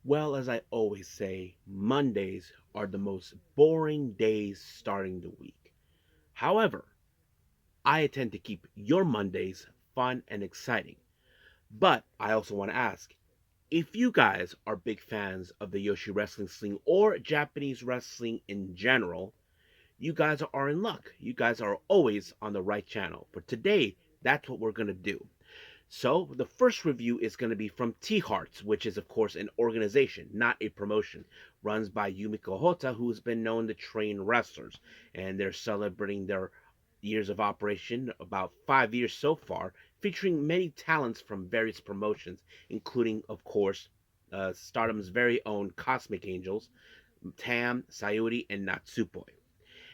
Well, as I always say, Mondays are the most boring days starting the week. However, I intend to keep your Mondays fun and exciting. But I also want to ask if you guys are big fans of the Yoshi Wrestling Sling or Japanese wrestling in general, you guys are in luck. You guys are always on the right channel. For today, that's what we're going to do. So, the first review is going to be from Tearts, which is, of course, an organization, not a promotion, runs by Yumiko Hota, who has been known to train wrestlers. And they're celebrating their years of operation, about 5 years so far, featuring many talents from various promotions, including, of course, Stardom's very own Cosmic Angels, Tam, Saori, and Natsupoi.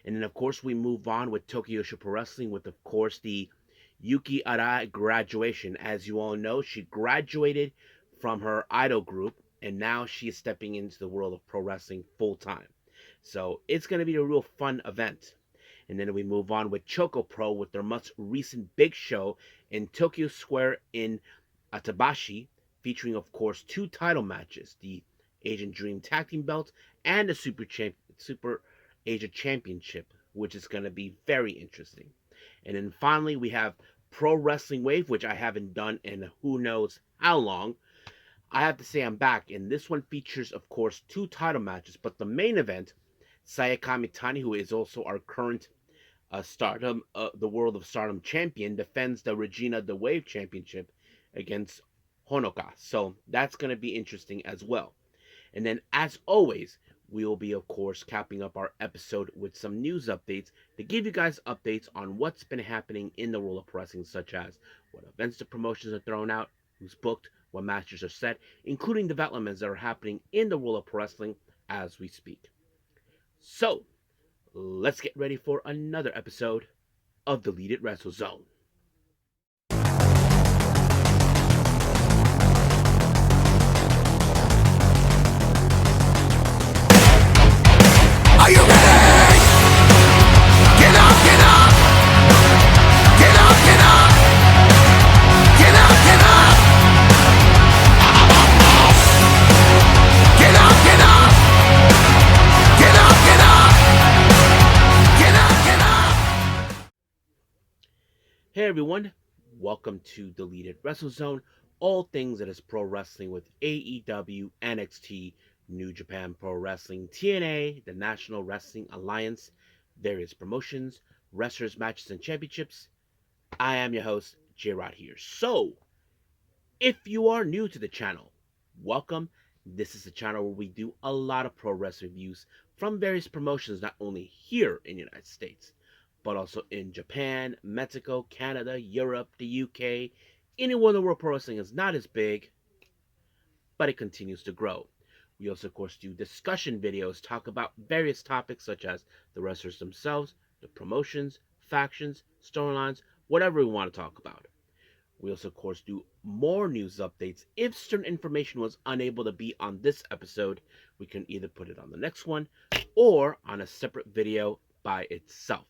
And then, of course, we move on with Tokyo Pro Wrestling with, of course, the Yuki Ara graduation. As you all know, she graduated from her idol group, and now she is stepping into the world of pro wrestling full time. So it's going to be a real fun event. And then we move on with Choco Pro with their most recent big show in Tokyo Square in Itabashi, featuring, of course, two title matches the Asian Dream Tag Team Belt and the Super Asia Championship, which is going to be very interesting. And then finally, we have Pro Wrestling Wave, which I haven't done in who knows how long. I have to say I'm back, and this one features, of course, two title matches, but the main event, Saya Kamitani, who is also our current the World of Stardom champion, defends the Regina the Wave Championship against Honoka. So that's going to be interesting as well. And then, as always, we will be, of course, capping up our episode with some news updates to give you guys updates on what's been happening in the world of wrestling, such as what events the promotions are thrown out, who's booked, what matches are set, including developments that are happening in the world of wrestling as we speak. So, let's get ready for another episode of Deleted Wrestle Zone. Are you ready? Get up, get up! Get up, get up! Get up, get up! Get up, get up! Get up, get up! Get up, get up! Hey everyone, welcome to Deleted Wrestle Zone, all things that is pro wrestling with AEW, NXT, New Japan Pro Wrestling, TNA, the National Wrestling Alliance, various promotions, wrestlers, matches, and championships. I am your host, J-Rod here. So, if you are new to the channel, welcome. This is the channel where we do a lot of pro wrestling reviews from various promotions, not only here in the United States, but also in Japan, Mexico, Canada, Europe, the UK, anywhere in the world pro wrestling is not as big, but it continues to grow. We also, of course, do discussion videos, talk about various topics such as the wrestlers themselves, the promotions, factions, storylines, whatever we want to talk about. We also, of course, do more news updates. If certain information was unable to be on this episode, we can either put it on the next one or on a separate video by itself.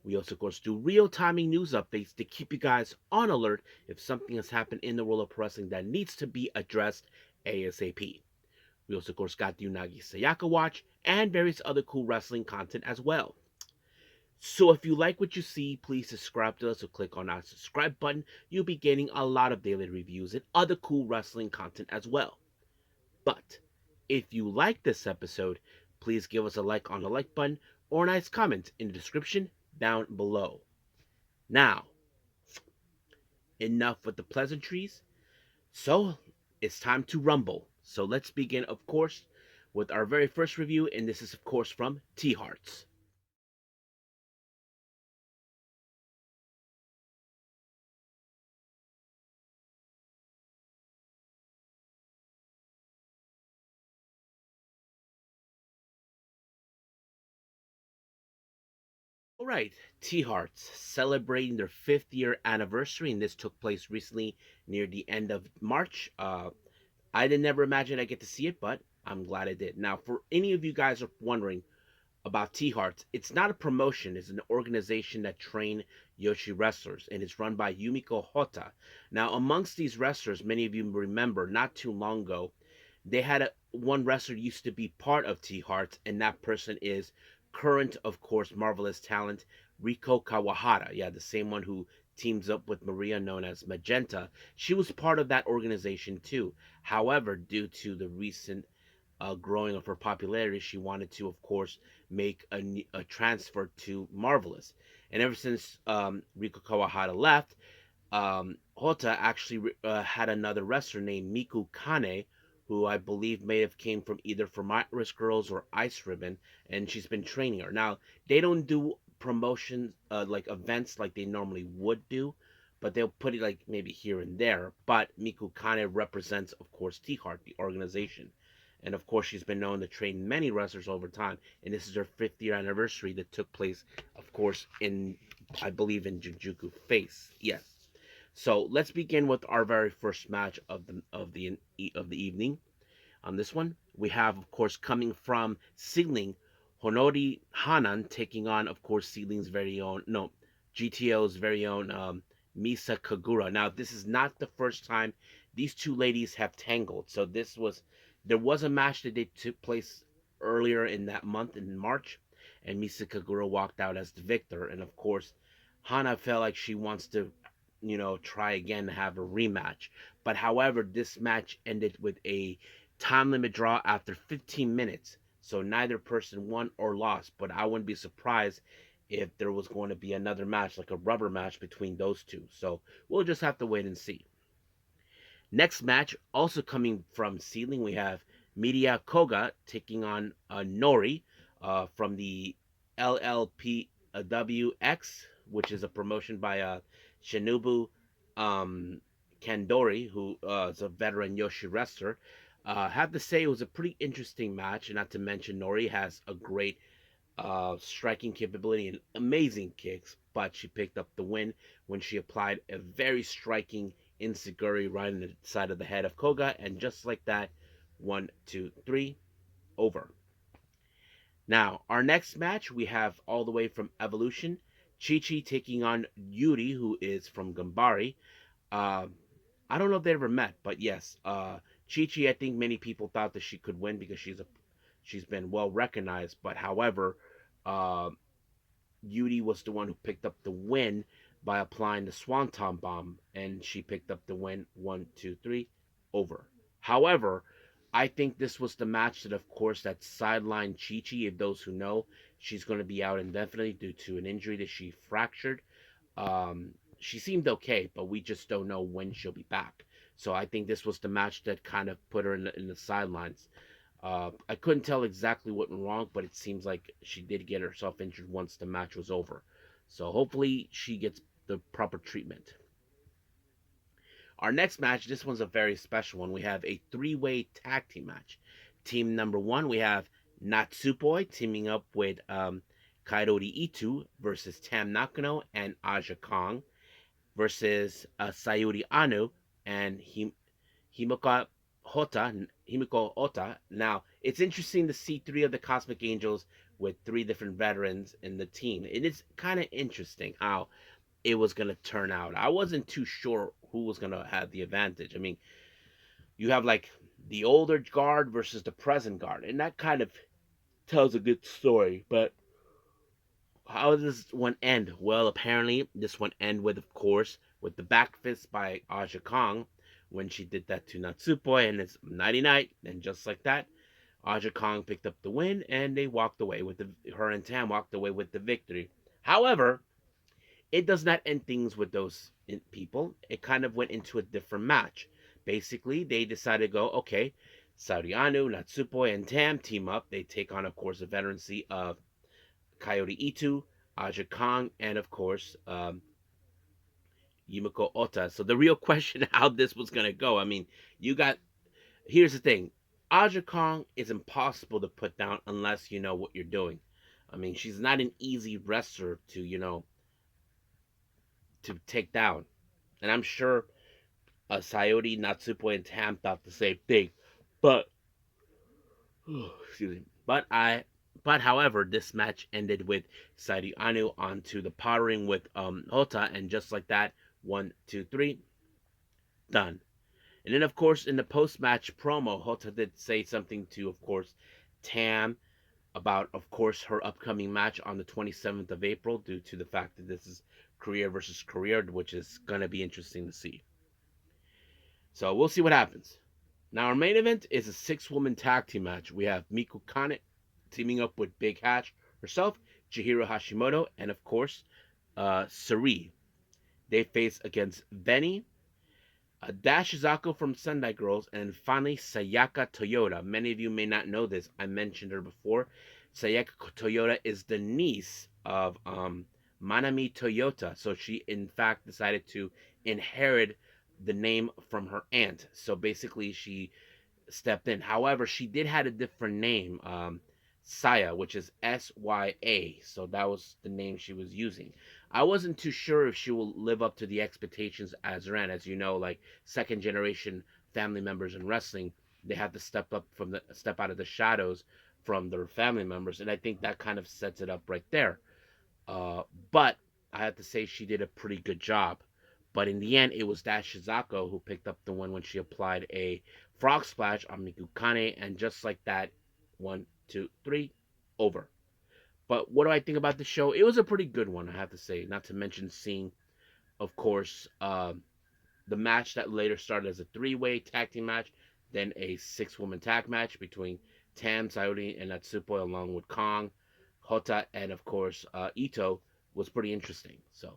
We also, of course, do real-timing news updates to keep you guys on alert if something has happened in the world of wrestling that needs to be addressed ASAP. We also, of course, got the Unagi Sayaka Watch and various other cool wrestling content as well. So if you like what you see, please subscribe to us or click on our subscribe button. You'll be getting a lot of daily reviews and other cool wrestling content as well. But if you like this episode, please give us a like on the like button or a nice comment in the description down below. Now, enough with the pleasantries. So it's time to rumble. So let's begin, of course, with our very first review, and this is, of course, from Tearts. All right, Tearts celebrating their 5th-year anniversary, and this took place recently near the end of March. I didn't never imagine I get to see it, but I'm glad I did. Now, for any of you guys are wondering about Tearts, it's not a promotion. It's an organization that train Yoshi wrestlers, and it's run by Yumiko Hota. Now, amongst these wrestlers, many of you remember not too long ago, They had one wrestler used to be part of T Hearts, and that person is current, of course, marvelous talent Riko Kawahara. Yeah, the same one who teams up with Maria, known as Magenta. She was part of that organization too. However, due to the recent growing of her popularity, she wanted to, of course, make a transfer to Marvelous. And ever since Riko Kawahara left, Hota actually had another wrestler named Miku Kanae, who I believe may have came from either from Iris Girls or Ice Ribbon, and she's been training her. Now they don't do promotions like events like they normally would do, but they'll put it like maybe here and there. But Miku Kanae represents, of course, T Heart, the organization. And of course, she's been known to train many wrestlers over time. And this is her 5th year anniversary that took place, of course, in I believe in Shinjuku FACE. Yes. So let's begin with our very first match of the evening. On this one, we have, of course, coming from Sealing, Honori Hanan taking on, of course, Sealing's very own, no, GTO's very own Misa Kagura. Now, this is not the first time these two ladies have tangled. So there was a match that they took place earlier in that month in March, and Misa Kagura walked out as the victor. And of course, Hana felt like she wants to, try again to have a rematch. But however, this match ended with a time limit draw after 15 minutes. So neither person won or lost. But I wouldn't be surprised if there was going to be another match, like a rubber match between those two. So we'll just have to wait and see. Next match, also coming from Sealing, we have Miria Koga taking on Nori from the LLPWX, which is a promotion by Shinobu um, Kandori, who is a veteran Yoshi wrestler. I have to say it was a pretty interesting match, not to mention Nori has a great striking capability and amazing kicks, but she picked up the win when she applied a very striking Insiguri right in the side of the head of Koga, and just like that, 1, 2, 3, over. Now, our next match we have all the way from Evolution, Chi Chi taking on YuuRi, who is from Gambari. Uh, I don't know if they ever met, but yes, Chi Chi. I think many people thought that she could win because she's been well recognized. But however, uh, YuuRi was the one who picked up the win by applying the Swanton Bomb, and she picked up the win 1, 2, 3, over. However, I think this was the match that, of course, that sidelined Chi Chi. If those who know, she's going to be out indefinitely due to an injury that she fractured. She seemed okay, but we just don't know when she'll be back. So I think this was the match that kind of put her in the sidelines. I couldn't tell exactly what went wrong, but it seems like she did get herself injured once the match was over. So hopefully she gets the proper treatment. Our next match, this one's a very special one. We have a three-way tag team match. Team number one, we have Natsupoi teaming up with Kairori Ito versus Tam Nakano and Aja Kong versus Saori Anou and Himiko Ota. Now, it's interesting to see three of the Cosmic Angels with three different veterans in the team. It is kind of interesting how it was going to turn out. I wasn't too sure who was going to have the advantage. I mean, you have like the older guard versus the present guard, and that kind of tells a good story. But how does this one end? Well, apparently this one end with, of course, with the back fist by Aja Kong when she did that to Natsupoi, and it's nighty night. And just like that, Aja Kong picked up the win, and they walked away with her and Tam walked away with the victory. However, it does not end things with those people. It kind of went into a different match. Basically, they decided to go, okay, Saori Anou, Natsupoi, and Tam team up. They take on, of course, the veterancy of Kaori Ito, Aja Kong, and of course, Yumiko Ota. So the real question how this was going to go, I mean, here's the thing. Aja Kong is impossible to put down unless you know what you're doing. I mean, she's not an easy wrestler to take down. And I'm sure Sayori, Natsupoi, and Tam thought the same thing. But excuse me. But however, this match ended with Saori Anou onto the power ring with Hota, and just like that, 1, 2, 3, done. And then, of course, in the post-match promo, Hota did say something to, of course, Tam about, of course, her upcoming match on the 27th of April, due to the fact that this is career versus career, which is going to be interesting to see. So we'll see what happens. Now, our main event is a 6-woman tag team match. We have Miku Kanae teaming up with Big Hatch herself, Chihiro Hashimoto, and, of course, Saori. They face against Benny, Dash Zako from Sendai Girls, and finally Sayaka Toyota. Many of you may not know this. I mentioned her before. Sayaka Toyota is the niece of Manami Toyota. So she, in fact, decided to inherit the name from her aunt. So basically, she stepped in. However, she did have a different name, Saya, which is SYA. So that was the name she was using. I wasn't too sure if she will live up to the expectations as Ren. As you know, like second generation family members in wrestling, they have to step out of the shadows from their family members, and I think that kind of sets it up right there. But I have to say she did a pretty good job. But in the end, it was Dash Shizako who picked up the win when she applied a frog splash on Miku Kanae, and just like that, 1, 2, 3, over. But what do I think about the show? It was a pretty good one, I have to say. Not to mention seeing, of course, the match that later started as a 3-way tag team match, then a 6-woman tag match between Tam, Saori, and Natsupoi, along with Kong, Hota, and of course Ito, was pretty interesting. So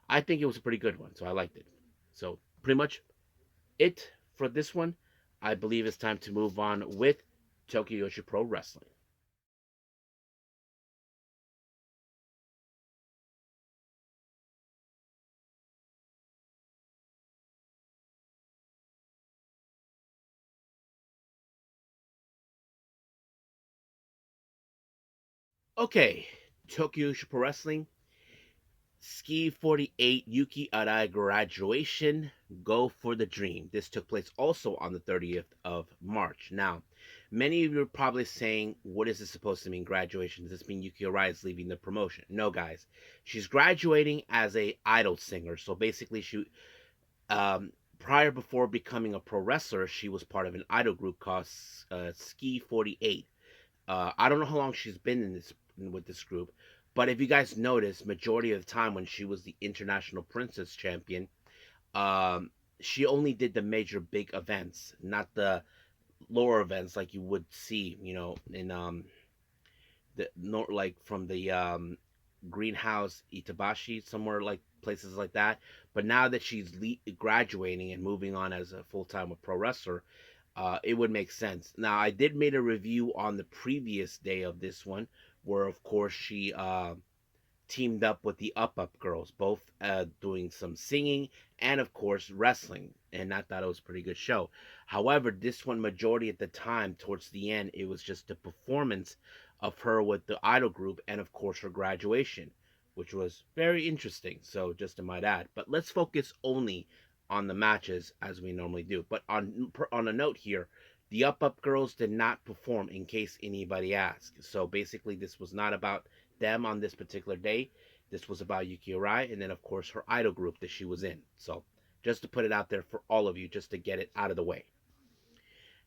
I think it was a pretty good one. So I liked it. So pretty much it for this one. I believe it's time to move on with Tokyo Pro Wrestling. Okay, Tokyo Pro Wrestling. Ski 48 Yuki Arai graduation. Go for the dream. This took place also on the 30th of March. Now, many of you are probably saying, what is this supposed to mean, graduation? Does this mean Yuki Arai is leaving the promotion? No, guys. She's graduating as a idol singer. So basically, she before becoming a pro wrestler, she was part of an idol group called Ski 48. I don't know how long she's been in this with this group, but if you guys notice, majority of the time when she was the international princess champion, um, she only did the major big events, not the lower events like you would see, in the like from the greenhouse Itabashi, somewhere like places like that. But now that she's graduating and moving on as a full-time pro wrestler, it would make sense. Now, I did make a review on the previous day of this one, where of course she teamed up with the Up girls, both doing some singing and of course wrestling, and I thought it was a pretty good show. However, this one, majority at the time, towards the end, it was just a performance of her with the idol group, and of course her graduation, which was very interesting. So just to might add, but let's focus only on the matches as we normally do. But on a note here, the Up girls did not perform, in case anybody asks. So basically, this was not about them on this particular day. This was about Yuki Arai, and then of course her idol group that she was in. So just to put it out there for all of you, just to get it out of the way.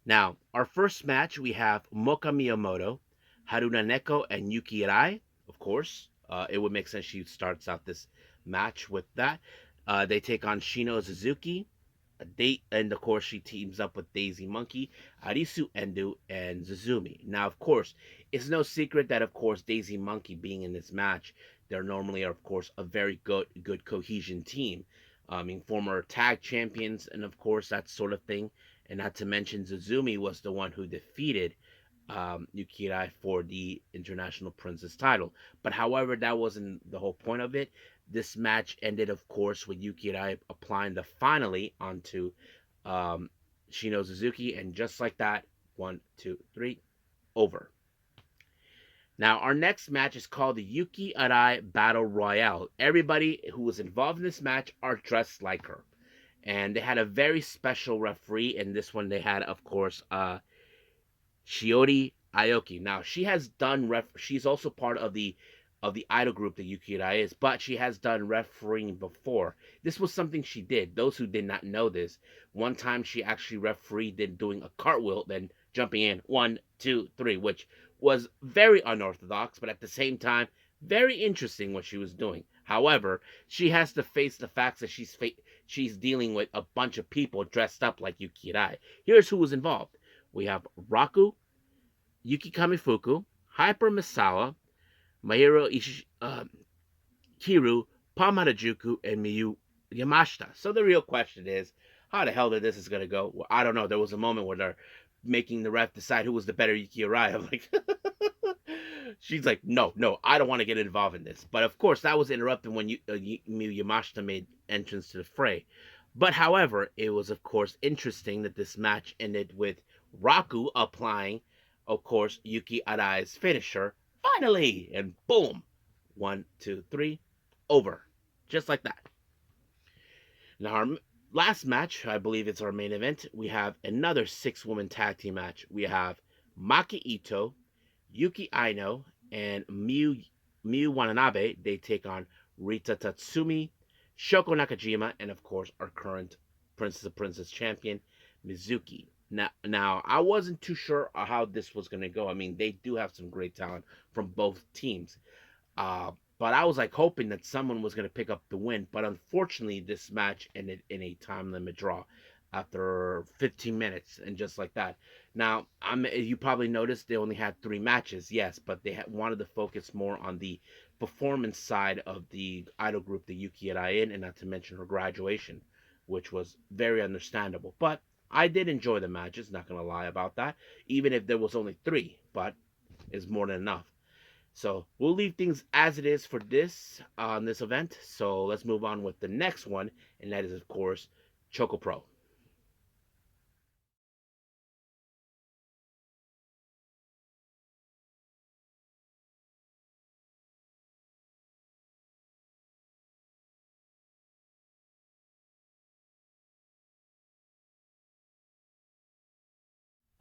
Now, our first match, we have Moka Miyamoto, Haruna Neko, and Yuki Arai. Of course, it would make sense she starts out this match with that. They take on Shino Suzuki. And of course, she teams up with Daisy Monkey, Arisu Endo, and Zuzumi. Now, of course, it's no secret that, of course, Daisy Monkey being in this match, they're normally, of course, a very good cohesion team. I mean, former tag champions, and of course, that sort of thing. And not to mention, Zuzumi was the one who defeated Yuki Arai for the International Princess title. But however, that wasn't the whole point of it. This match ended, of course, with Yuki Arai applying the finally onto Shino Suzuki, and just like that, 1, 2, 3, over. Now, our next match is called the Yuki Arai Battle Royale. Everybody who was involved in this match are dressed like her. And they had a very special referee. In this one, they had, of course, Shiori Aoki. Now, she has done she's also part of the of the idol group that Yuki Arai is, but she has done refereeing before. This was something she did. Those who did not know this, one time she actually refereed doing a cartwheel, then jumping in 1, 2, 3, which was very unorthodox, but at the same time, very interesting what she was doing. However, she has to face the facts that she's dealing with a bunch of people dressed up like Yuki Arai. Here's who was involved. We have Raku, Yuki Kamifuku, Hyper Misawa, Mahiro Hiru, Pam Harajuku, and Miyu Yamashita. So the real question is, how the hell did this is gonna go? Well, I don't know. There was a moment where they're making the ref decide who was the better Yuki Arai. I'm like, she's like, no, I don't want to get involved in this. But of course, that was interrupted when Miyu Yamashita made entrance to the fray. But however, it was of course interesting that this match ended with Raku applying, of course, Yuki Arai's finisher. Finally, and boom, 1, 2, 3, over, just like that. Now our last match, I believe it's our main event. We have another 6-woman tag team match. We have Maki Ito, Yuki Aino, and Miyu Watanabe. They take on Rita Tatsumi, Shoko Nakajima, and of course our current Princess champion, Mizuki. Now, I wasn't too sure how this was going to go. I mean, they do have some great talent from both teams. But I was like hoping that someone was going to pick up the win. But unfortunately, this match ended in a time limit draw after 15 minutes, and just like that. Now, you probably noticed they only had 3 matches, yes, but they wanted to focus more on the performance side of the idol group, the Yuki Arai, and not to mention her graduation, which was very understandable. But I did enjoy the matches, not going to lie about that, even if there was only 3, but it's more than enough. So we'll leave things as it is for this event. So let's move on with the next one, and that is of course Choco Pro.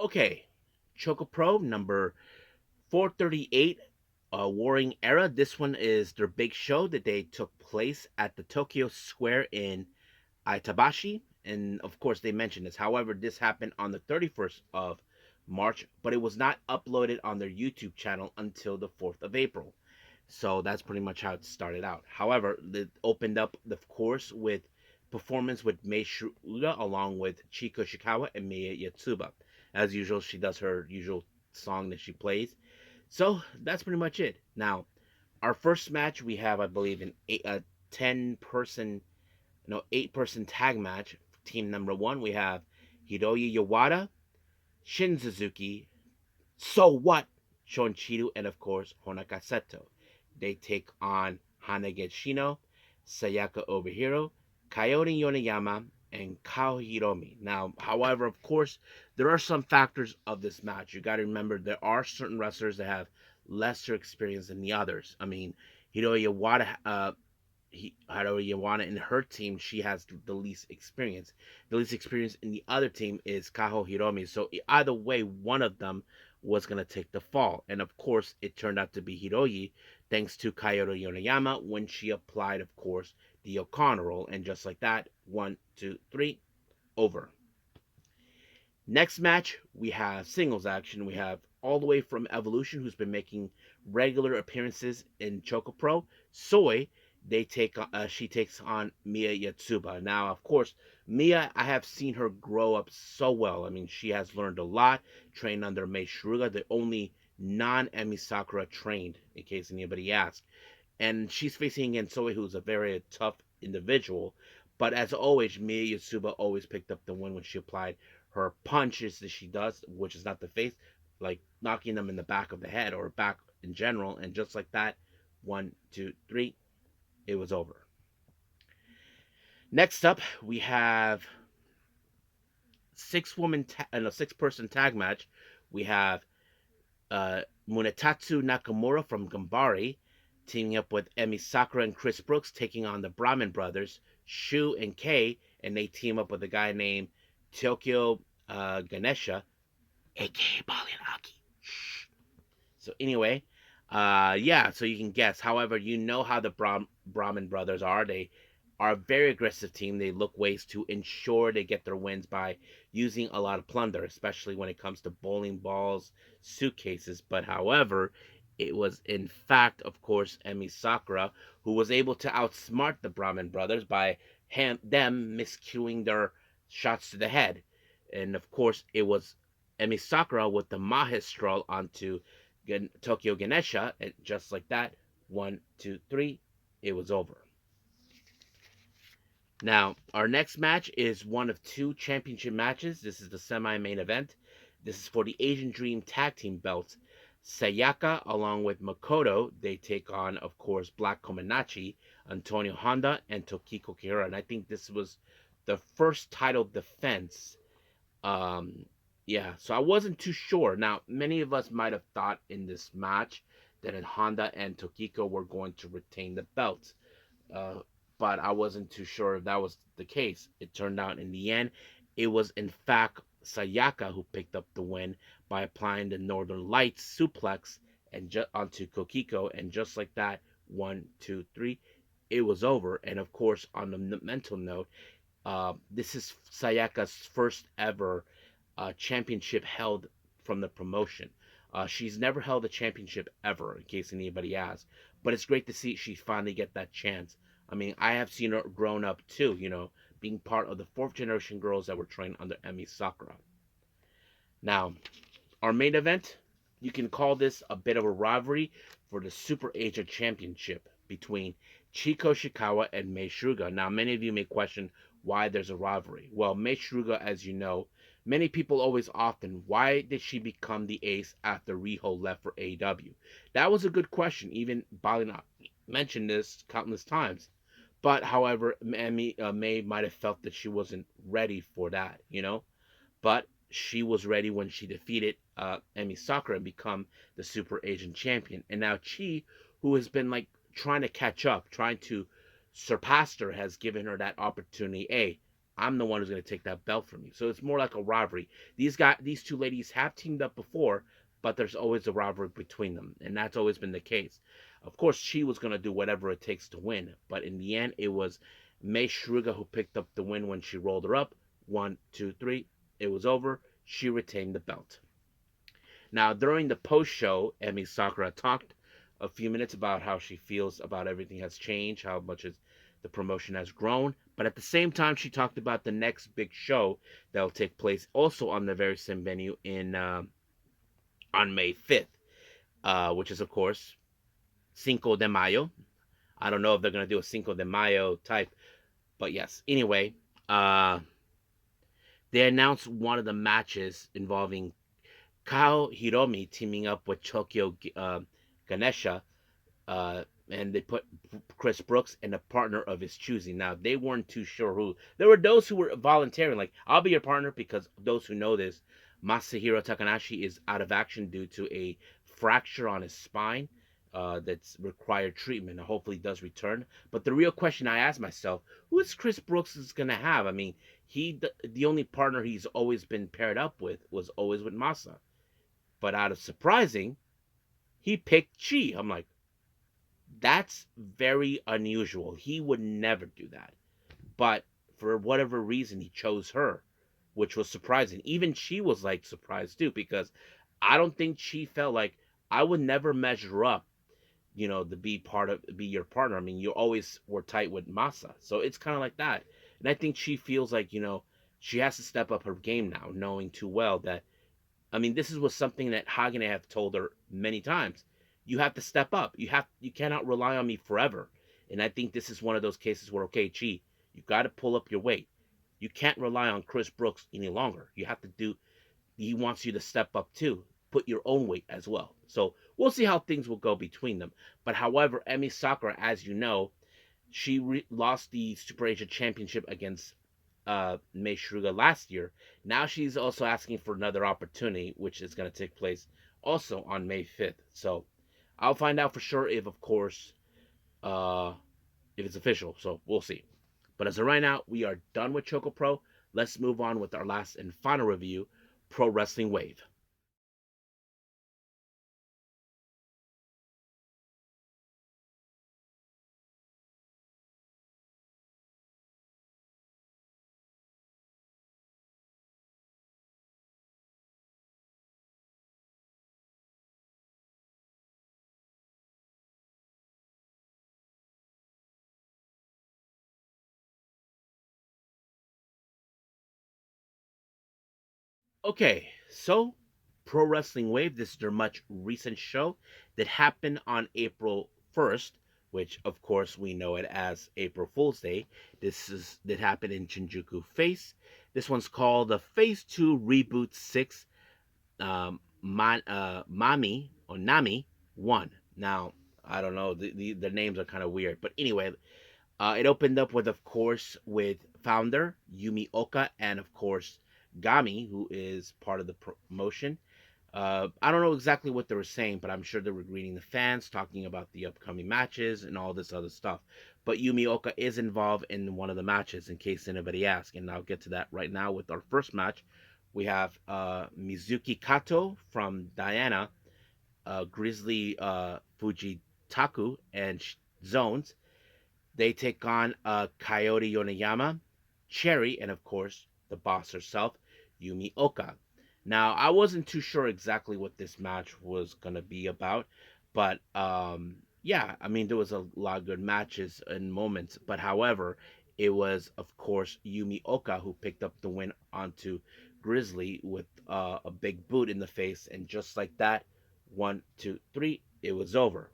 Okay, Choco Pro number 438, Warring Era. This one is their big show that they took place at the Tokyo Square in Itabashi. And of course, they mentioned this. However, this happened on the 31st of March, but it was not uploaded on their YouTube channel until the 4th of April. So that's pretty much how it started out. However, it opened up, of course, with performance with Mei Shuda along with Chiko Shikawa and Miya Yatsuba. As usual, she does her usual song that she plays. So that's pretty much it. Now, our first match we have, I believe, a 10-person, no, 8-person tag match. Team number 1, we have Hiroya Yawada, Shin Suzuki, So What, Shonchiru, and of course Honaka Seto. They take on Hanage Shino, Sayaka Obihiro, Coyote Yoneyama, and Kao Hiromi. Now, however, of course, there are some factors of this match. You got to remember there are certain wrestlers that have lesser experience than the others. I mean, Hiroya Yawada in her team, she has the least experience. The least experience in the other team is Kaho Hiromi. So either way, one of them was going to take the fall. And of course, it turned out to be Hiroyi, thanks to Kaoru Yoneyama when she applied, of course, the O'Connor roll. And just like that, 1, 2, 3, over. Next match, we have singles action. We have all the way from Evolution, who's been making regular appearances in Choco Pro. Soy, she takes on Miya Yatsuba. Now, of course, Miya, I have seen her grow up so well. I mean, she has learned a lot, trained under Mei Shiruga, the only non-Emi Sakura trained, in case anybody asks. And she's facing against Soy, who's a very tough individual. But as always, Miya Yatsuba always picked up the win when she applied her punches that she does, which is not the face, like knocking them in the back of the head or back in general. And just like that, 1, 2, 3, it was over. Next up, we have 6-person tag match. We have Munetatsu Nakamura from Gambari teaming up with Emi Sakura and Chris Brooks, taking on the Brahmin brothers, Shu and Kei, and they team up with a guy named Tokyo Ganesha, aka Balianaki. So anyway, Yeah, so you can guess. However, you know how the Brahmin brothers are. They are a very aggressive team. They look ways to ensure they get their wins by using a lot of plunder, especially when it comes to bowling balls, suitcases. But however, it was in fact, of course, Emi Sakura who was able to outsmart the Brahmin brothers by them miscuing their shots to the head. And of course, it was Emi Sakura with the Mahestral onto Tokyo Ganesha, and just like that, 1, 2, 3, it was over. Now, our next match is one of two championship matches. This is the semi-main event. This is for the Asian Dream Tag Team belts. Sayaka, along with Makoto, they take on, of course, Black Kominachi, Antonio Honda, and Tokiko Kihara. And I think this was the first title defense. Um, yeah, so I wasn't too sure. Now, many of us might have thought in this match that Honda and Tokiko were going to retain the belts. Uh, but I wasn't too sure if that was the case. It turned out in the end, it was in fact Sayaka who picked up the win by applying the Northern Lights suplex and onto Kokiko, and just like that, 1, 2, 3, it was over. And of course, on the mental note, this is Sayaka's first ever championship held from the promotion. She's never held a championship ever, in case anybody asks. But it's great to see she finally get that chance. I mean, I have seen her grown up too, being part of the fourth generation girls that were trained under Emi Sakura. Now, our main event, you can call this a bit of a rivalry for the Super Asia Championship between Chiko Shikawa and Mei Suruga. Now, many of you may question why there's a rivalry. Well, Mei Suruga, as you know, many people always often, why did she become the ace after Riho left for AEW? That was a good question. Even Balina mentioned this countless times. But, however, May might have felt that she wasn't ready for that. But she was ready when she defeated Emi Sakura and become the Super Asian champion. And now Chi, who has been like trying to catch up, trying to surpass her, has given her that opportunity. Hey, I'm the one who's going to take that belt from you. So it's more like a rivalry. These two ladies have teamed up before, but there's always a rivalry between them, and that's always been the case. Of course, she was going to do whatever it takes to win, but in the end, it was Mei Suruga who picked up the win when she rolled her up. 1, 2, 3, it was over. She retained the belt. Now, during the post show, Emi Sakura talked a few minutes about how she feels about everything has changed, how much the promotion has grown. But at the same time, she talked about the next big show that will take place also on the very same venue on May 5th, which is, of course, Cinco de Mayo. I don't know if they're going to do a Cinco de Mayo type, but yes. Anyway, they announced one of the matches involving Kao Hiromi teaming up with Tokyo Ganesha, and they put Chris Brooks and a partner of his choosing. Now, they weren't too sure who. There were those who were volunteering, like, I'll be your partner, because those who know this, Masahiro Takanashi is out of action due to a fracture on his spine that's required treatment and hopefully does return. But the real question I asked myself, who is Chris Brooks is going to have? I mean, the only partner he's always been paired up with was always with Masa. But out of surprising, he picked Chi. I'm like, that's very unusual. He would never do that. But for whatever reason, he chose her, which was surprising. Even she was like surprised too, because I don't think she felt like I would never measure up, to be your partner. I mean, you always were tight with Masa. So it's kind of like that. And I think she feels like, she has to step up her game now, knowing too well that, I mean, this was something that Hagane have told her many times. You have to step up. You cannot rely on me forever. And I think this is one of those cases where, okay, Chi, you got to pull up your weight. You can't rely on Chris Brooks any longer. You have to do. He wants you to step up too. Put your own weight as well. So we'll see how things will go between them. But however, Emi Sakura, as you know, she lost the Super Asia Championship against Mei Suruga last year. Now she's also asking for another opportunity, which is going to take place also on May 5th. So I'll find out for sure if, of course, if it's official. So we'll see. But as of right now, we are done with Choco Pro. Let's move on with our last and final review, Pro Wrestling Wave. Okay, so Pro Wrestling Wave, this is their much recent show that happened on April 1st, which of course we know it as April Fool's Day. That happened in Shinjuku FACE. This one's called the Phase 2 Reboot 6 Mami or Nami 1. Now, I don't know, the names are kind of weird, but anyway, it opened up with, of course, with founder Yumi Oka and, of course, Gami, who is part of the promotion. I don't know exactly what they were saying, but I'm sure they were greeting the fans, talking about the upcoming matches and all this other stuff. But Yumi Oka is involved in one of the matches, in case anybody asks, and I'll get to that right now with our first match. We have Mizuki Kato from Diana, Grizzly Fujitaku, and Zones. They take on Coyote Yonayama, Cherry, and of course, the boss herself, Yumi Oka. Now, I wasn't too sure exactly what this match was going to be about, but yeah, I mean, there was a lot of good matches and moments. But however, it was, of course, Yumi Oka who picked up the win onto Grizzly with a big boot in the face. And just like that, 1, 2, 3, it was over.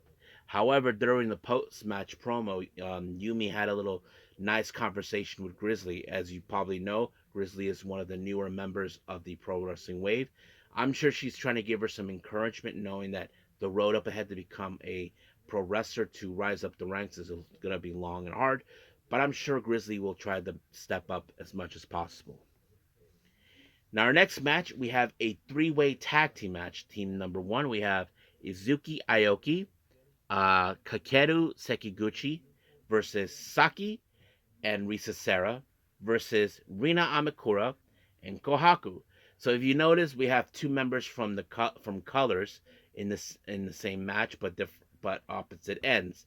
However, during the post match promo, Yumi had a little nice conversation with Grizzly. As you probably know, Grizzly is one of the newer members of the Pro Wrestling Wave. I'm sure she's trying to give her some encouragement, knowing that the road up ahead to become a pro wrestler to rise up the ranks is going to be long and hard. But I'm sure Grizzly will try to step up as much as possible. Now, our next match, we have a three-way tag team match. Team number one, we have Izuki Aoki, Kakeru Sekiguchi versus Saki and Risa Serra versus Rina Amikura and Kohaku. So if you notice, we have two members from from Colors in the same match, but opposite ends.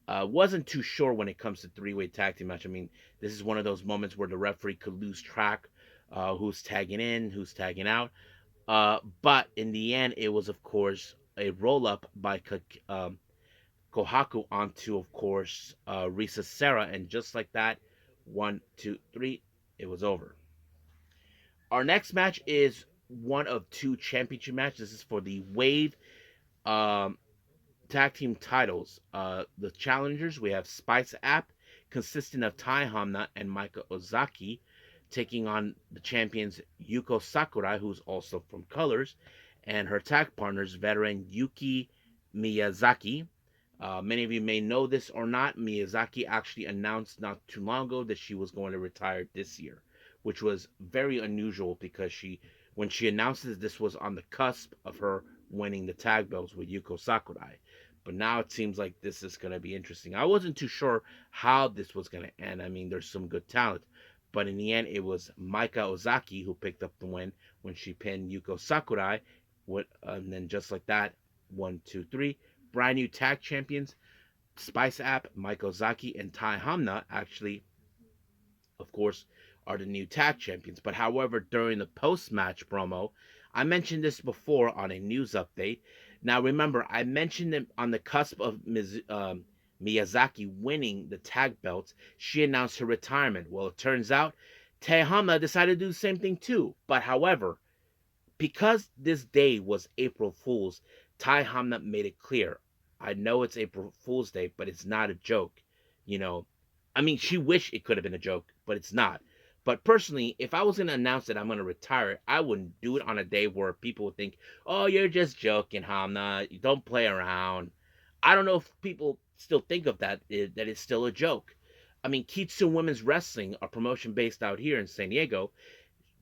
Wasn't too sure when it comes to three-way tag team match. I mean, this is one of those moments where the referee could lose track, who's tagging in, who's tagging out. But in the end, it was of course a roll up by Kohaku onto, of course, Risa Serra, and just like that, 1, 2, 3, it was over. Our next match is one of two championship matches. This is for the Wave um, tag team titles. The challengers, we have Spice App, consisting of Tai Hamna and Maika Ozaki, taking on the champions Yuko Sakurai, who's also from Colors, and her tag partners, veteran Yuki Miyazaki. Many of you may know this or not. Miyazaki actually announced not too long ago that she was going to retire this year, which was very unusual because when she announced this was on the cusp of her winning the tag belts with Yuko Sakurai. But now it seems like this is going to be interesting. I wasn't too sure how this was going to end. I mean, there's some good talent. But in the end, it was Maika Ozaki who picked up the win when she pinned Yuko Sakurai. And then just like that, 1, 2, 3, brand new tag champions, Spice App, Mike Ozaki, and Tai Hamna actually, of course, are the new tag champions. But however, during the post-match promo, I mentioned this before on a news update. Now remember, I mentioned it on the cusp of Miyazaki winning the tag belts. She announced her retirement. Well, it turns out Tai Hamna decided to do the same thing too. But however, because this day was April Fool's, Tai Hamna made it clear. I know it's April Fool's Day, but it's not a joke. You know, I mean, she wished it could have been a joke, but it's not. But personally, if I was going to announce that I'm going to retire, I wouldn't do it on a day where people would think, oh, you're just joking, Hamna. You don't play around. I don't know if people still think of that it's still a joke. I mean, Kitsu Women's Wrestling, a promotion based out here in San Diego,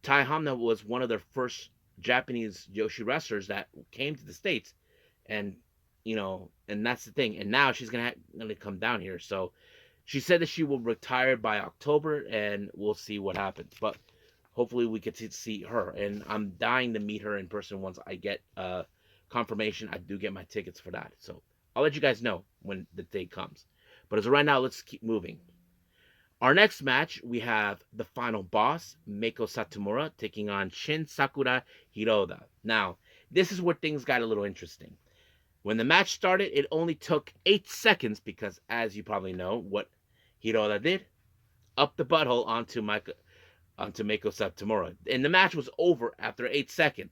Tai Hamna was one of their first Japanese Joshi wrestlers that came to the States. And and that's the thing. And now she's gonna come down here. So she said that she will retire by October, and we'll see what happens. But hopefully we get to see her. And I'm dying to meet her in person once I get confirmation. I do get my tickets for that. So I'll let you guys know when the day comes. But as of right now, let's keep moving. Our next match, we have the final boss, Meiko Satomura, taking on Shin Sakura Hiroda. Now, this is where things got a little interesting. When the match started, it only took 8 seconds because, as you probably know, what Hiroda did, up the butthole onto onto Meiko Satomura. And the match was over after 8 seconds.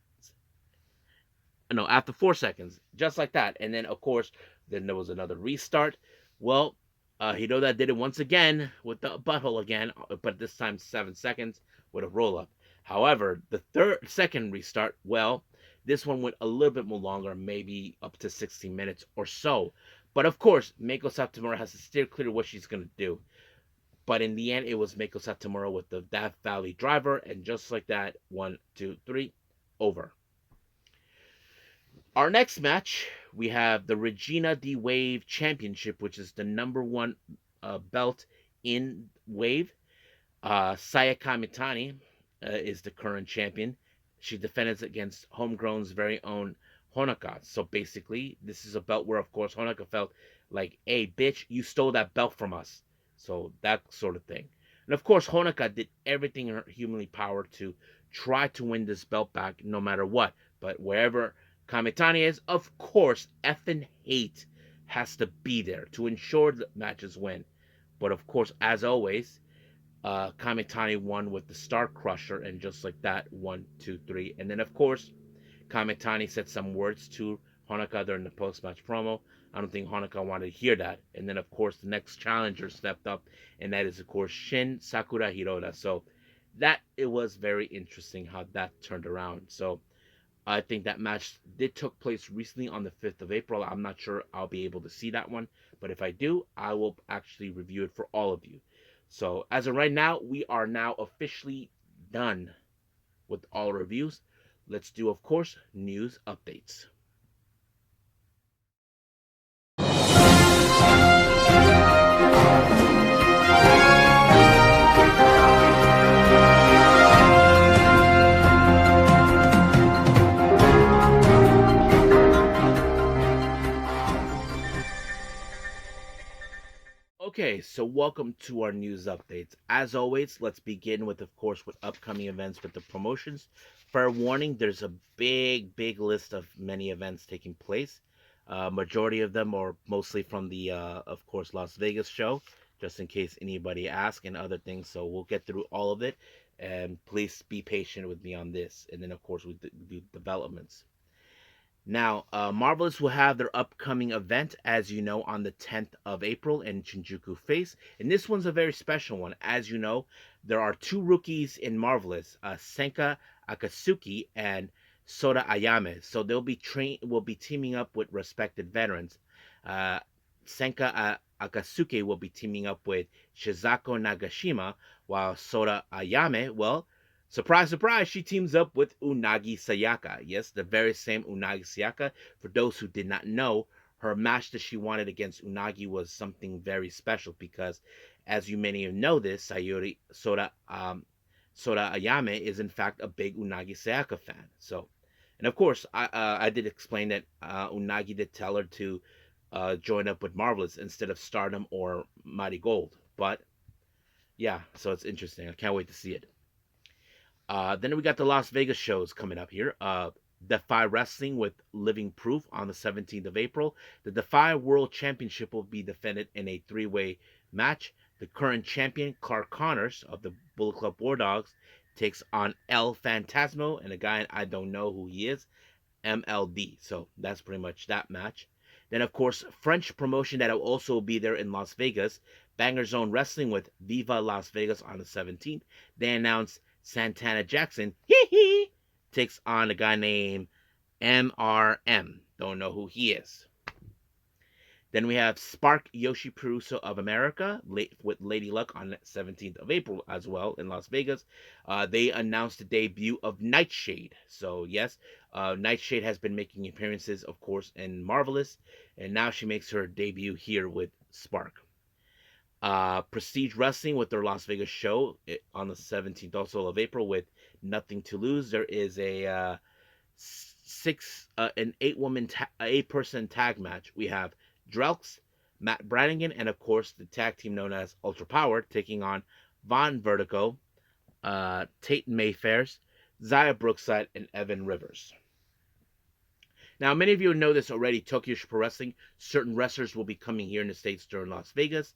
No, after 4 seconds. Just like that. And then, of course, then there was another restart. Well, Hiroda did it once again with the butthole again, but this time 7 seconds with a roll up. However, the second restart, well, this one went a little bit more longer, maybe up to 16 minutes or so. But of course, Meiko Satomura has to steer clear of what she's going to do. But in the end, it was Meiko Satomura with the Death Valley driver, and just like that, 1, 2, 3, over. Our next match, we have the Regina D Wave Championship, which is the number one belt in Wave. Saya Kamitani is the current champion. She defended against Homegrown's very own Honoka. So basically, this is a belt where, of course, Honoka felt like, hey, bitch, you stole that belt from us. So that sort of thing. And of course, Honoka did everything in her humanly power to try to win this belt back no matter what. But wherever Kamitani is, of course, effing hate has to be there to ensure that matches win. But of course, as always, Kamitani won with the Star Crusher, and just like that, 1, 2, 3. And then, of course, Kamitani said some words to Honoka during the post-match promo. I don't think Honoka wanted to hear that. And then, of course, the next challenger stepped up, and that is, of course, Shin Sakura Hiroda. So that, it was very interesting how that turned around. So I think that match did took place recently on the 5th of April. I'm not sure I'll be able to see that one, but if I do, I will actually review it for all of you. So as of right now, we are now officially done with all reviews. Let's do, of course, news updates. Okay, so welcome to our news updates. As always, let's begin with, of course, with upcoming events with the promotions. Fair warning, there's a big list of many events taking place. Majority of them are mostly from the, of course, Las Vegas show, just in case anybody asks, and other things. So we'll get through all of it, and please be patient with me on this. And then, of course, we do developments. Now, Marvelous will have their upcoming event, as you know, on the 10th of April in Shinjuku FACE. And this one's a very special one. As you know, there are two rookies in Marvelous, Senka Akatsuki and Sota Ayame. So will be teaming up with respected veterans. Senka Akatsuki will be teaming up with Shizako Nagashima, while Sota Ayame, well, surprise, surprise, she teams up with Unagi Sayaka. Yes, the very same Unagi Sayaka. For those who did not know, her match that she wanted against Unagi was something very special because, as you many of know this, Sota Ayame is in fact a big Unagi Sayaka fan. So, and of course, I did explain that Unagi did tell her to join up with Marvelous instead of Stardom or Mighty Gold. But yeah, so it's interesting. I can't wait to see it. Then we got the Las Vegas shows coming up here. DEFY Wrestling with Living Proof on the 17th of April. The DEFY World Championship will be defended in a three-way match. The current champion, Clark Connors of the Bullet Club War Dogs, takes on El Fantasmo and a guy I don't know who he is, MLD. So that's pretty much that match. Then, of course, French promotion that will also be there in Las Vegas, Banger Zone Wrestling with Viva Las Vegas on the 17th. They announced Santana Jackson, takes on a guy named MRM. Don't know who he is. Then we have Spark Yoshi Peruso of America with Lady Luck on the 17th of April as well in Las Vegas. They announced the debut of Nightshade. So, yes, Nightshade has been making appearances, of course, in Marvelous, and now she makes her debut here with Spark. Prestige Wrestling with their Las Vegas show on the 17th also of April with Nothing to Lose. There is a an 8-person tag match. We have Drelks, Matt Brannigan, and of course the tag team known as Ultra Power taking on Von Vertigo, Tate Mayfairs, Zaya Brookside, and Evan Rivers. Now, many of you know this already. Tokyo Pro Wrestling, certain wrestlers will be coming here in the States during Las Vegas.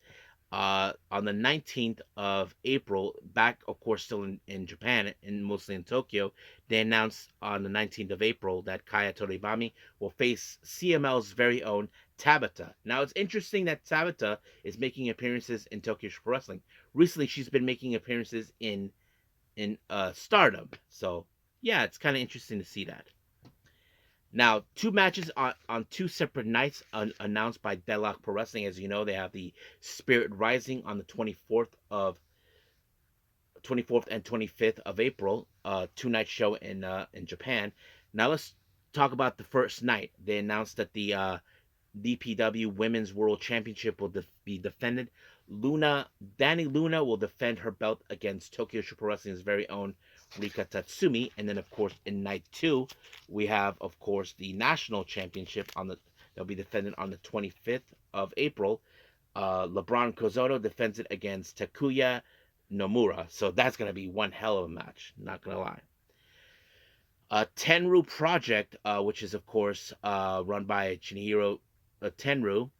on the 19th of April, back, of course, still in Japan and mostly in Tokyo, they announced on the 19th of April that Kaya Toribami will face CML's very own Tabata. Now, it's interesting that Tabata is making appearances in Tokyo Pro Wrestling. Recently, she's been making appearances in Stardom. So, yeah, it's kind of interesting to see that. Now, two matches on two separate nights announced by Deadlock Pro Wrestling. As you know, they have the Spirit Rising on the 24th and 25th of April, two-night show in Japan. Now let's talk about the first night. They announced that the DPW Women's World Championship will be defended. Danny Luna will defend her belt against Tokyo Super Wrestling's very own Rika Tatsumi. And then, of course, in night two, we have, of course, the National Championship that'll be defended on the 25th of April. LeBron Kozoto defends it against Takuya Nomura. So that's going to be one hell of a match. Not going to lie. Tenryu Project, which is, of course, run by Shinichiro Tenryu,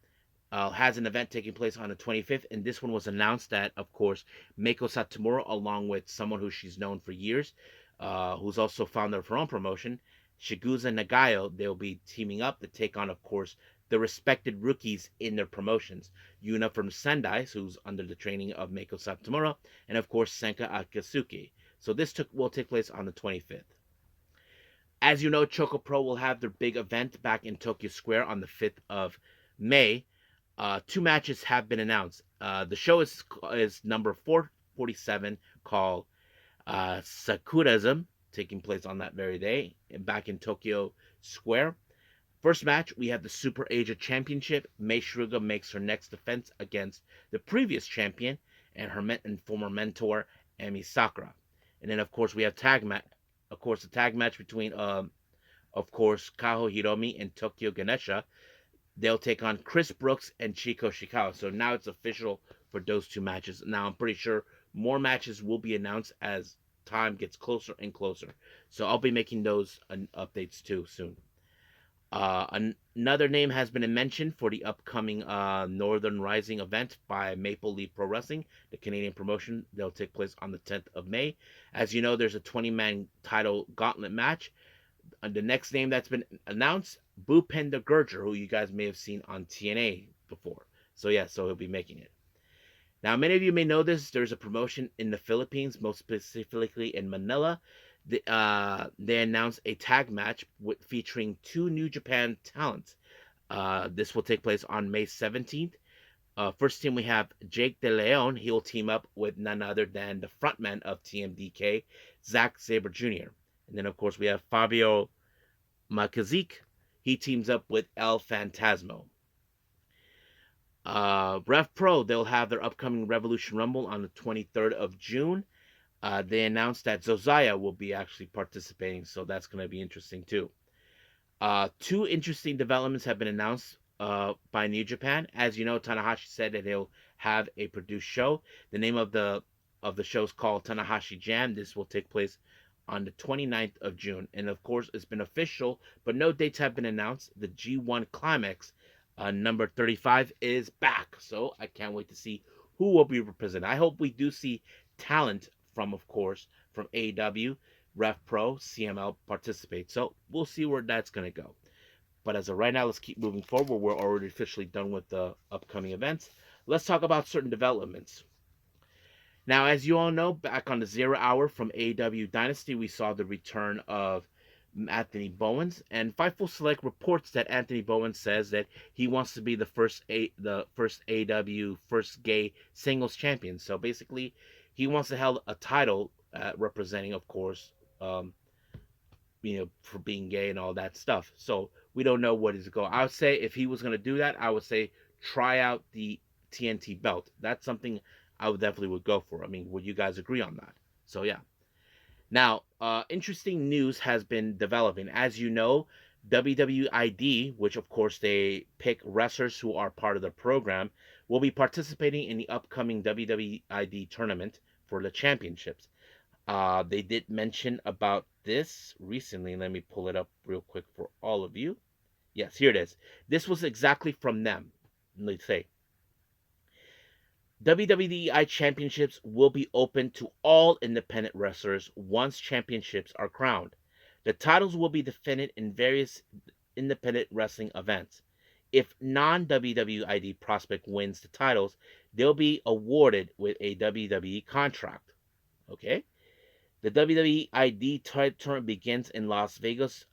has an event taking place on the 25th, and this one was announced that, of course, Meiko Satomura, along with someone who she's known for years, who's also founder of her own promotion, Shigusa Nagayo, they'll be teaming up to take on, of course, the respected rookies in their promotions. Yuna from Sendai, who's under the training of Meiko Satomura, and, of course, Senka Akatsuki. So this will take place on the 25th. As you know, Choco Pro will have their big event back in Tokyo Square on the 5th of May. Two matches have been announced. The show is number 447, called Sakurism, taking place on that very day back in Tokyo Square. First match, we have the Super Asia Championship. Mei Shruga makes her next defense against the previous champion and her former mentor, Emi Sakura. And then, of course, we have the tag match between, of course, Kaho Hiromi and Tokyo Ganesha. They'll take on Chris Brooks and Chico Shikawa. So now it's official for those two matches. Now I'm pretty sure more matches will be announced as time gets closer and closer. So I'll be making those updates too soon. Another name has been mentioned for the upcoming Northern Rising event by Maple Leaf Pro Wrestling, the Canadian promotion. They'll take place on the 10th of May. As you know, there's a 20-man title gauntlet match. The next name that's been announced, Bhupender Gurjar, who you guys may have seen on TNA before. So yeah, so he'll be making it. Now, many of you may know this. There's a promotion in the Philippines, most specifically in Manila. They announced a tag match featuring two New Japan talents. This will take place on May 17th. First team, we have Jake De Leon. He will team up with none other than the frontman of TMDK, Zack Sabre Jr. And then, of course, we have Fabio Makazik. He teams up with El Fantasmo. RevPro, they'll have their upcoming Revolution Rumble on the 23rd of June. They announced that Zozaya will be actually participating, so that's going to be interesting too. Two interesting developments have been announced by New Japan. As you know, Tanahashi said that he'll have a produced show. The name of the show is called Tanahashi Jam. This will take place on the 29th of June. And of course, it's been official, but no dates have been announced. The G1 Climax, number 35, is back. So I can't wait to see who will be represented. I hope we do see talent from, of course, from AEW, RevPro, CML participate. So we'll see where that's going to go. But as of right now, let's keep moving forward. We're already officially done with the upcoming events. Let's talk about certain developments. Now, as you all know, back on the 0 Hour from AEW Dynasty, we saw the return of Anthony Bowens, and Fightful Select reports that Anthony Bowens says that he wants to be the first AEW first gay singles champion. So basically, he wants to hold a title representing, of course, for being gay and all that stuff. So we don't know what is going. I would say if he was going to do that, I would say try out the TNT belt. That's something I would definitely go for. I mean, would you guys agree on that? So yeah. Now, interesting news has been developing. As you know, WWID, which of course they pick wrestlers who are part of the program, will be participating in the upcoming WWID tournament for the championships. They did mention about this recently. Let me pull it up real quick for all of you. Yes, here it is. This was exactly from them. Let's say WWEI championships will be open to all independent wrestlers once championships are crowned. The titles will be defended in various independent wrestling events. If non-WWID prospect wins the titles, they'll be awarded with a WWE contract. Okay? The WWEID tournament begins in Las Vegas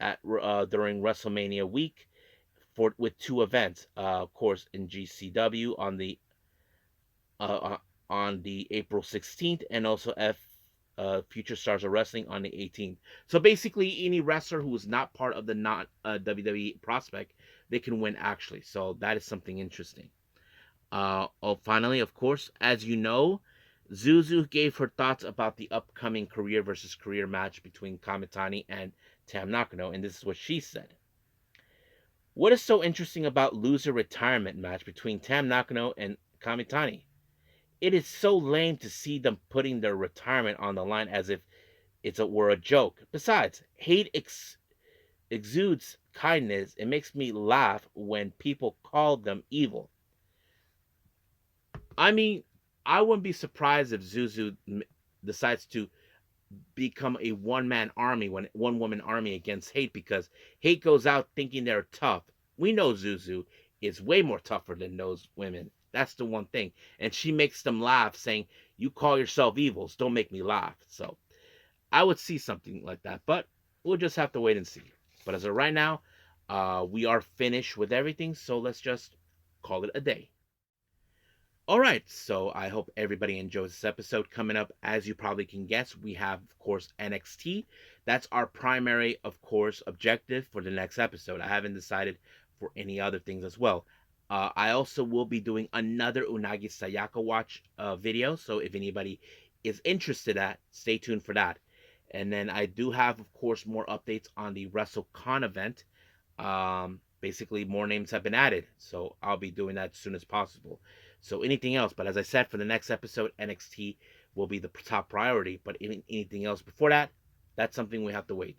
during WrestleMania week with two events. Of course, in GCW on the April 16th, and also Future Stars of Wrestling on the 18th. So basically, any wrestler who is not part of the not WWE prospect, they can win actually. So that is something interesting. Finally, of course, as you know, Suzu gave her thoughts about the upcoming career versus career match between Kamitani and Tam Nakano, and this is what she said. What is so interesting about loser retirement match between Tam Nakano and Kamitani? It is so lame to see them putting their retirement on the line as if were a joke. Besides, hate exudes kindness. It makes me laugh when people call them evil. I mean, I wouldn't be surprised if Suzu decides to become a one-man army, one woman army against hate, because hate goes out thinking they're tough. We know Suzu is way more tougher than those women. That's the one thing. And she makes them laugh, saying, "You call yourself evils, don't make me laugh." So I would see something like that, but we'll just have to wait and see. But as of right now, we are finished with everything, so let's just call it a day. All right, so I hope everybody enjoys this episode. Coming up, as you probably can guess, we have, of course, NXT. That's our primary, of course, objective for the next episode. I haven't decided for any other things as well. I also will be doing another Unagi Sayaka watch video, so if anybody is interested at, stay tuned for that. And then I do have, of course, more updates on the WrestleCon event. Basically, more names have been added, so I'll be doing that as soon as possible. So anything else, but as I said, for the next episode, NXT will be the top priority. But anything else before that, that's something we have to wait.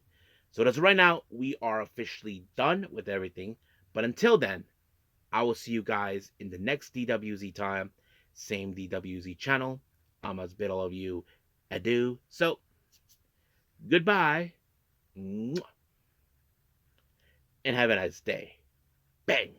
So as of right now, we are officially done with everything. But until then, I will see you guys in the next DWZ time, same DWZ channel. I must bid all of you adieu. So goodbye, and have a nice day. Bang.